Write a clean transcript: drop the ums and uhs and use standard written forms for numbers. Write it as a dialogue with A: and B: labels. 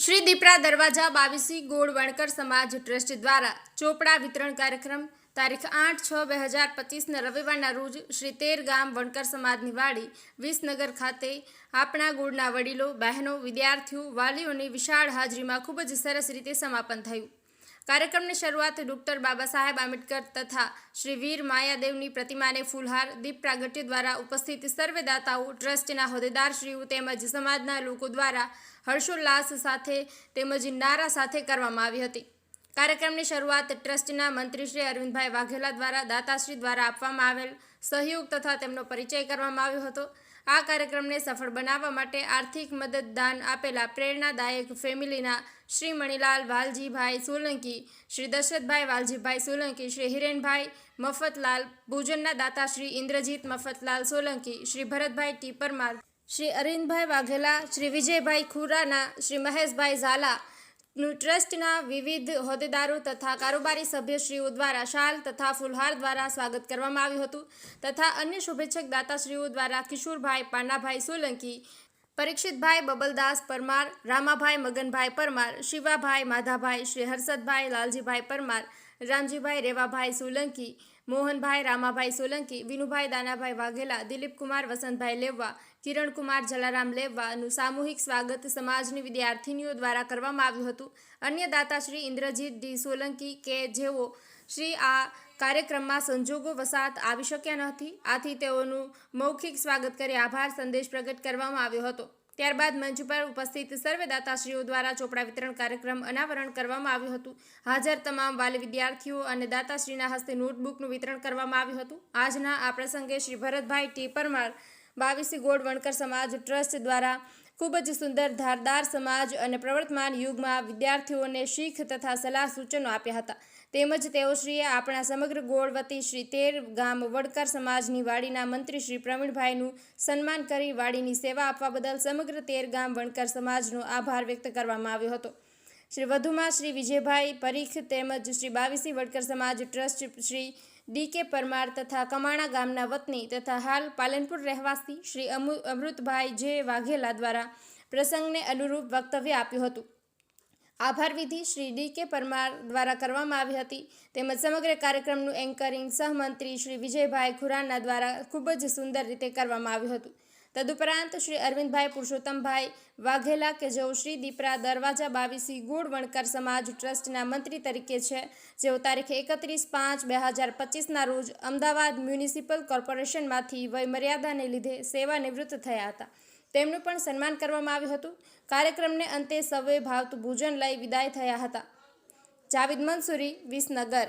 A: श्री दीपरा दरवाजा बावीसी गोड़ वणकर समाज ट्रस्ट द्वारा ચોપડા વિતરણ કાર્યક્રમ તારીખ 8/6/2025 રવિવારના રોજ શ્રી તેર ગામ વણકર સમાજની વાડી વિસનગર ખાતે આપણા ગોળના વડીલો, બહેનો, વિદ્યાર્થીઓ, વાલીઓની વિશાળ હાજરીમાં ખૂબ જ સરસ રીતે સમાપન થયું। कार्यक्रमની શરૂઆત ડોક્ટર બાબા સાહેબ આંબેડકર તથા શ્રી વીર માયાદેવની પ્રતિમાને ફૂલહાર, દીપ પ્રાગટ્ય દ્વારા ઉપસ્થિત સર્વે દાતાઓ, ટ્રસ્ટના હોદ્દેદારશ્રીઓ તેમજ સમાજના લોકો દ્વારા હર્ષોલ્લાસ સાથે તેમજ નારા સાથે કરવામાં આવી હતી। કાર્યક્રમની શરૂઆત ટ્રસ્ટના મંત્રી શ્રી અરવિંદભાઈ વાઘેલા દ્વારા દાતાશ્રી દ્વારા આપવામાં આવેલ સહયોગ તથા તેમનો પરિચય કરવામાં આવ્યો હતો। આ કાર્યક્રમને સફળ બનાવવા માટે આર્થિક મદદ દાન આપેલા પ્રેરણાદાયક ફેમિલીના શ્રી મણિલાલ વાલજીભાઈ સોલંકી, શ્રી દશરથભાઈ વાલજીભાઈ સોલંકી, શ્રી હિરેનભાઈ મફતલાલ, ભોજનના દાતા શ્રી ઇન્દ્રજીત મફતલાલ સોલંકી, શ્રી ભરતભાઈ ટી પરમાર, શ્રી અરવિંદભાઈ વાઘેલા, શ્રી વિજયભાઈ ખુરાના, શ્રી મહેશભાઈ ઝાલા ટ્રસ્ટના વિવિધ હોદ્દેદારો તથા કારોબારી સભ્યશ્રીઓ દ્વારા શાલ તથા ફૂલહાર દ્વારા સ્વાગત કરવામાં આવ્યું હતું તથા અન્ય શુભેચ્છક દાતાશ્રીઓ દ્વારા કિશોરભાઈ પાનાભાઈ સોલંકી, પરીક્ષિતભાઈ બબલદાસ પરમાર, રામાભાઈ મગનભાઈ પરમાર, શિવાભાઈ માધાભાઈ, શ્રી હર્ષદભાઈ લાલજીભાઈ પરમાર, રામજીભાઈ રેવાભાઈ સોલંકી, મોહનભાઈ રામાભાઈ સોલંકી, વિનુભાઈ દાનાભાઈ વાઘેલા, દિલીપકુમાર વસંતભાઈ લેવા, કિરણકુમાર જલારામ લેવાનું સામૂહિક સ્વાગત સમાજની વિદ્યાર્થીનીઓ દ્વારા કરવામાં આવ્યું હતું। અન્ય દાતાશ્રી ઇન્દ્રજીત ડી સોલંકી કે જેઓ શ્રી આ કાર્યક્રમમાં સંજોગો વસાત આવી શક્યા નથી, આથી તેઓનું મૌખિક સ્વાગત કરી આભાર સંદેશ પ્રગટ કરવામાં આવ્યો હતો। ત્યારબાદ મંચ પર ઉપસ્થિત સર્વે દાતાશ્રીઓ દ્વારા ચોપડા વિતરણ કાર્યક્રમ અનાવરણ કરવામાં આવ્યું હતું। હાજર તમામ વાલી વિદ્યાર્થીઓ અને દાતાશ્રીના હસ્તે નોટબુકનું વિતરણ કરવામાં આવ્યું હતું। આજના આ પ્રસંગે શ્રી ભરતભાઈ ટી પરમાર બાવીસી ગોળ વણકર સમાજ ટ્રસ્ટ દ્વારા ખૂબ જ સુંદર ધારદાર સમાજ અને પ્રવર્તમાન યુગમાં વિદ્યાર્થીઓને શીખ તથા સલાહ સૂચનો આપ્યા હતા। તેમજ તેઓશ્રીએ આપણા સમગ્ર ગોળ વતી શ્રી તેર ગામ વણકર સમાજની વાડીના મંત્રી શ્રી પ્રવીણભાઈનું સન્માન કરી વાડીની સેવા આપવા બદલ સમગ્ર તેર ગામ વણકર સમાજનો આભાર વ્યક્ત કરવામાં આવ્યો હતો। શ્રી વધુમાં શ્રી વિજયભાઈ પરીખ તેમજ શ્રી બાવીસી વણકર સમાજ ટ્રસ્ટ શ્રી ડી.કે. પરમાર તથા કમાણા ગામના વતની તથા હાલ પાલનપુર રહેવાસી શ્રી અમૃતભાઈ જે વાઘેલા દ્વારા પ્રસંગને અનુરૂપ વક્તવ્ય આપ્યું હતું। આભાર વિધિ શ્રી ડી.કે. પરમાર દ્વારા કરવામાં આવી હતી તેમજ સમગ્ર કાર્યક્રમનું એન્કરિંગ સહમંત્રી શ્રી વિજયભાઈ ખુરાના દ્વારા ખૂબ જ સુંદર રીતે કરવામાં આવ્યું હતું। તદુપરાંત શ્રી અરવિંદભાઈ પુરુષોત્તમભાઈ વાઘેલા કે જેઓ શ્રી દીપરા દરવાજા બાવીસી ગોળ વણકર સમાજ ટ્રસ્ટના મંત્રી તરીકે છે, જેઓ તારીખ 31/5/2025ના રોજ અમદાવાદ મ્યુનિસિપલ કોર્પોરેશનમાંથી વયમર્યાદાને લીધે સેવાનિવૃત્ત થયા હતા, તેમનું પણ સન્માન કરવામાં આવ્યું હતું। કાર્યક્રમને અંતે સૌએ ભાવતું ભોજન લઈ વિદાય થયા હતા। જાવેદ મંસૂરી, વિસનગર।